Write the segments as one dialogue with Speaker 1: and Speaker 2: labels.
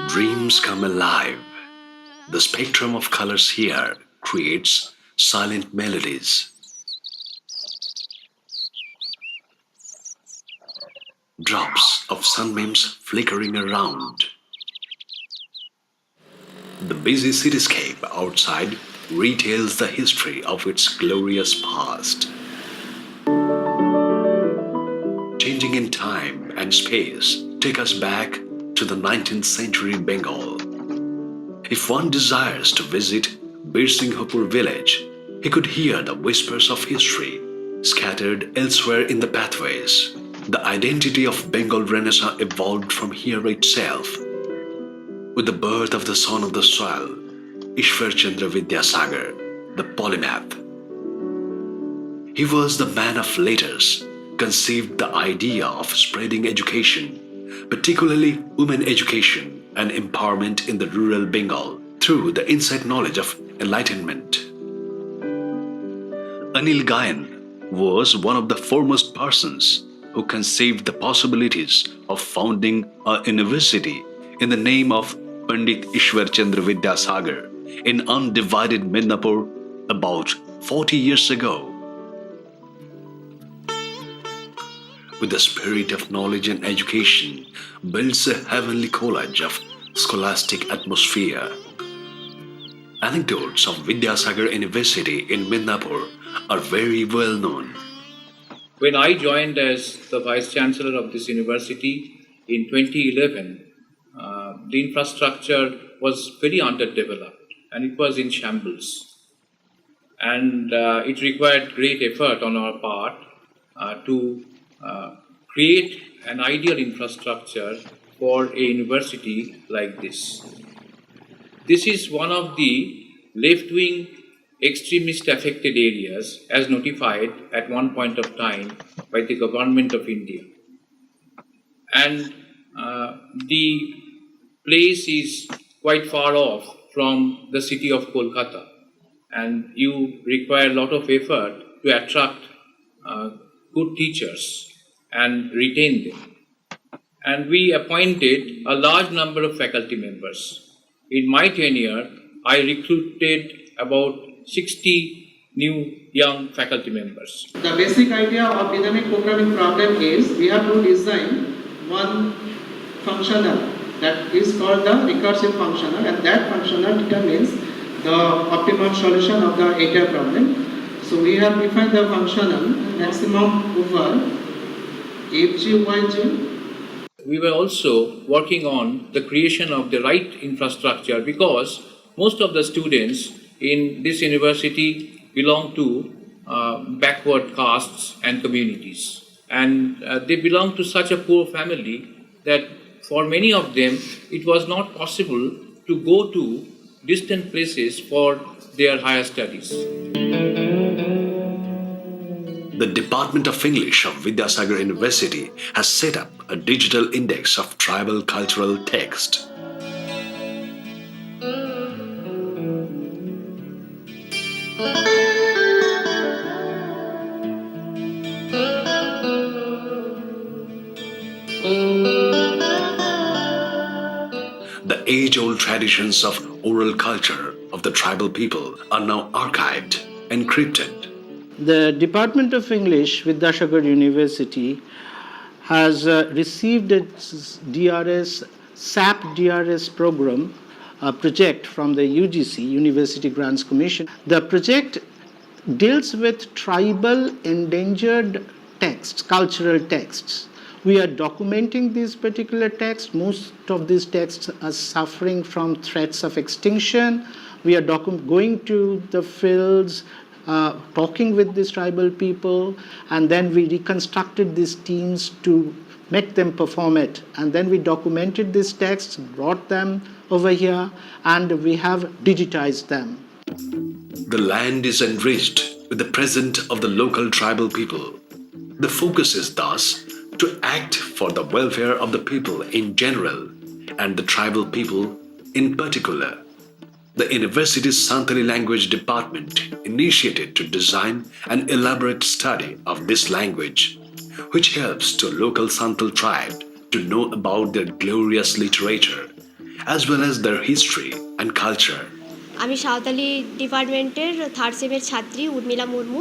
Speaker 1: Dreams come alive. The spectrum of colors here creates silent melodies. Drops of sunbeams flickering around. The busy cityscape outside retells the history of its glorious past. Changing in time and space, take us back to the 19th century Bengal. If one desires to visit Birsinghapur village, he could hear the whispers of history scattered elsewhere in the pathways. The identity of Bengal Renaissance evolved from here itself. With the birth of the son of the soil, Ishwar Chandra Vidyasagar, the polymath. He was the man of letters, conceived the idea of spreading education, particularly women education and empowerment in the rural Bengal through the inside knowledge of enlightenment. Anil Gain was one of the foremost persons who conceived the possibilities of founding a university in the name of Pandit Ishwar Chandra Vidyasagar in undivided Medinipur about 40 years ago. With the spirit of knowledge and education, builds a heavenly college of scholastic atmosphere. Anecdotes of Vidyasagar University in Medinipur are very well known.
Speaker 2: When I joined as the Vice Chancellor of this university in 2011, the infrastructure was very underdeveloped and it was in shambles. And it required great effort on our part to create an ideal infrastructure for a university like this. This is one of the left-wing extremist affected areas as notified at one point of time by the government of India. And the place is quite far off from the city of Calcutta, and you require a lot of effort to attract good teachers and retain them. And we appointed a large number of faculty members. In my tenure, I recruited about 60 new young faculty members.
Speaker 3: The basic idea of dynamic programming problem is we have to design one functional that is called the recursive functional, and that functional determines the optimal solution of the entire problem. So we have defined the functional maximum over FG.
Speaker 2: We were also working on the creation of the right infrastructure because most of the students in this university belong to backward castes and communities. And they belong to such a poor family that for many of them it was not possible to go to distant places for their higher studies.
Speaker 1: The Department of English of Vidyasagar University has set up a digital index of tribal cultural text. The age-old traditions of oral culture of the tribal people are now archived, encrypted.
Speaker 4: The Department of English, Vidyasagar University, has received its SAP DRS program, a project from the UGC, University Grants Commission. The project deals with tribal endangered texts, cultural texts. We are documenting these particular texts. Most of these texts are suffering from threats of extinction. We are going to the fields, talking with these tribal people, and then we reconstructed these teams to make them perform it. And then we documented these texts, brought them over here, and we have digitized them.
Speaker 1: The land is enriched with the presence of the local tribal people. The focus is thus to act for the welfare of the people in general and the tribal people in particular. The university's Santali language department initiated to design an elaborate study of this language, which helps to local Santal tribe to know about their glorious literature as well as their history and culture.
Speaker 5: আমি সাঁওতালি ডিপার্টমেন্টের third সেমের ছাত্রী উর্মিলা মুর্মু।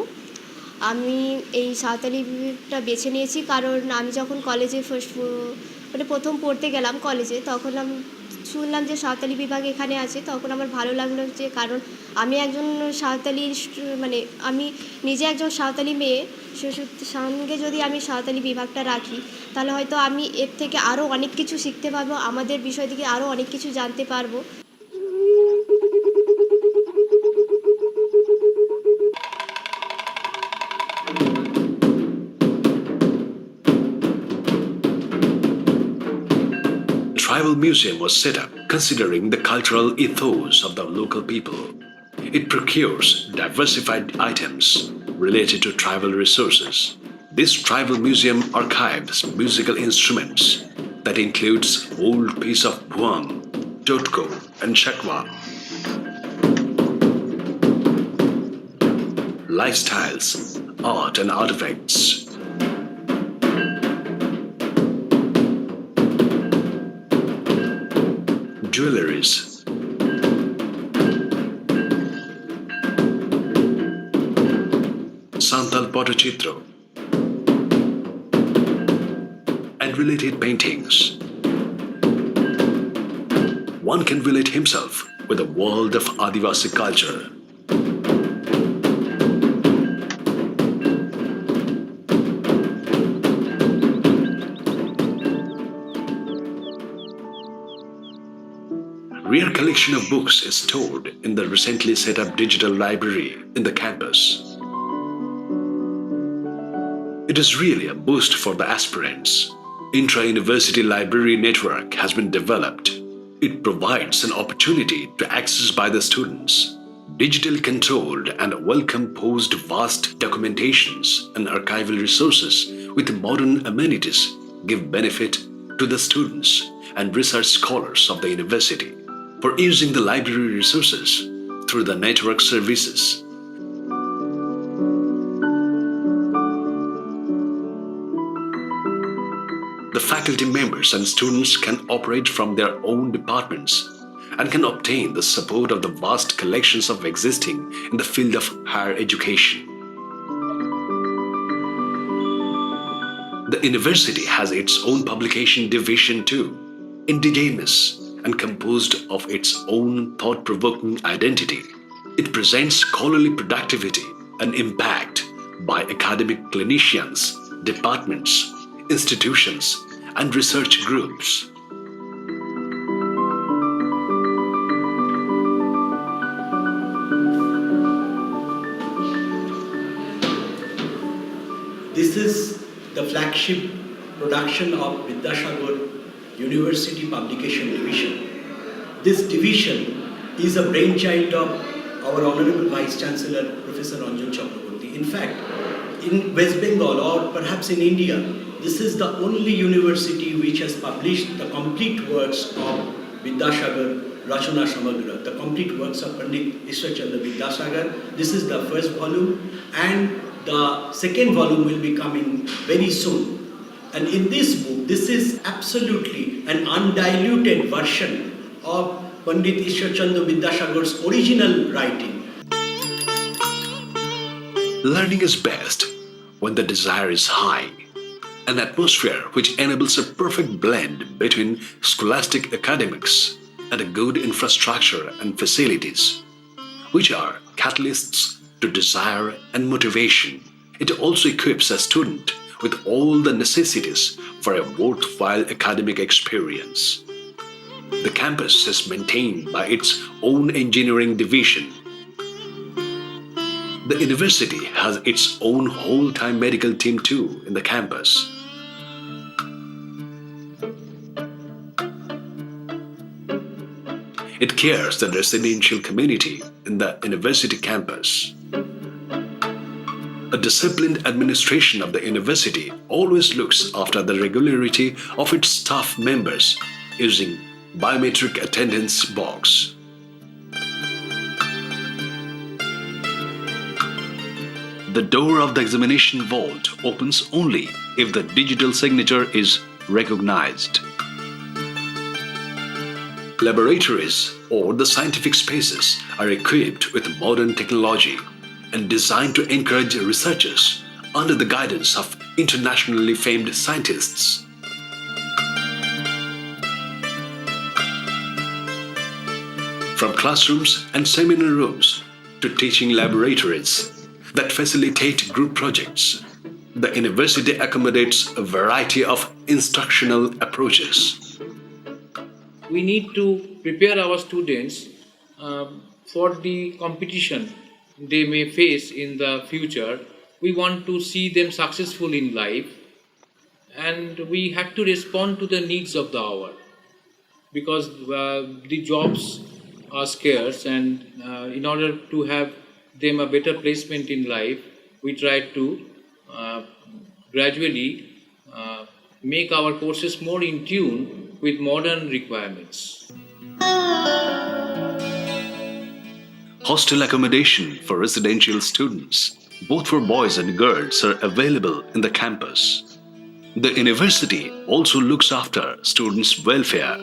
Speaker 5: আমি এই সাঁওতালিটা বেছে নিয়েছি কারণ আমি যখন কলেজে প্রথম পড়তে গেলাম কলেজে, তখন আমি শুনলাম যে সাঁওতালি বিভাগ এখানে আছে। তখন আমার ভালো লাগলো যে কারণ আমি একজন সাঁওতালি আমি নিজে একজন সাঁওতালি মেয়ে, সঙ্গে যদি আমি সাঁওতালি বিভাগটা রাখি তাহলে হয়তো আমি এর থেকে আরও অনেক কিছু শিখতে পারবো, আমাদের বিষয় থেকে আরও অনেক কিছু জানতে পারবো।
Speaker 1: Tribal museum was set up considering the cultural ethos of the local people. It procures diversified items related to tribal resources. This tribal museum archives musical instruments that includes old piece of buang, totko and shakwa. Lifestyles, art and artifacts. Jewelries, Santal Potachitro, and related paintings. One can relate himself with the world of Adivasi culture. Rare collection of books is stored in the recently set up digital library in the campus. It is really a boost for the aspirants. Intra-university library network has been developed. It provides an opportunity to access by the students. Digitally controlled and well-composed vast documentations and archival resources with modern amenities give benefit to the students and research scholars of the university for using the library resources through the network services. The faculty members and students can operate from their own departments and can obtain the support of the vast collections of existing in the field of higher education. The university has its own publication division too, indigenous and composed of its own thought-provoking identity. It presents scholarly productivity and impact by academic clinicians, departments, institutions, and research groups.
Speaker 6: This is the flagship production of Vidyasagar University Publication Division. This division is a brainchild of our Honorable Vice Chancellor, Professor Ranjan Chakraborty. In fact, in West Bengal or perhaps in India, this is the only university which has published the complete works of Vidyasagar Rachana Samagra, the complete works of Pandit Ishwar Chandra Vidyasagar. This is the first volume, and the second volume will be coming very soon. And in this book, this is absolutely an undiluted version of Pandit Ishwar Chandra Vidyasagar's original writing.
Speaker 1: Learning is best when the desire is high. An atmosphere which enables a perfect blend between scholastic academics and a good infrastructure and facilities, which are catalysts to desire and motivation. It also equips a student with all the necessities for a worthwhile academic experience. The campus is maintained by its own engineering division. The university has its own whole-time medical team too in the campus. It cares the residential community in the university campus. A disciplined administration of the university always looks after the regularity of its staff members using biometric attendance box. The door of the examination vault opens only if the digital signature is recognized. Laboratories or the scientific spaces are equipped with modern technology and designed to encourage researchers under the guidance of internationally famed scientists. From classrooms and seminar rooms to teaching laboratories that facilitate group projects, the university accommodates a variety of instructional approaches.
Speaker 2: We need to prepare our students for the competition they may face in the future. We want to see them successful in life, and we have to respond to the needs of the hour, because the jobs are scarce, and in order to have them a better placement in life, we try to gradually make our courses more in tune with modern requirements.
Speaker 1: Hostel accommodation for residential students, both for boys and girls, are available in the campus. The university also looks after students' welfare.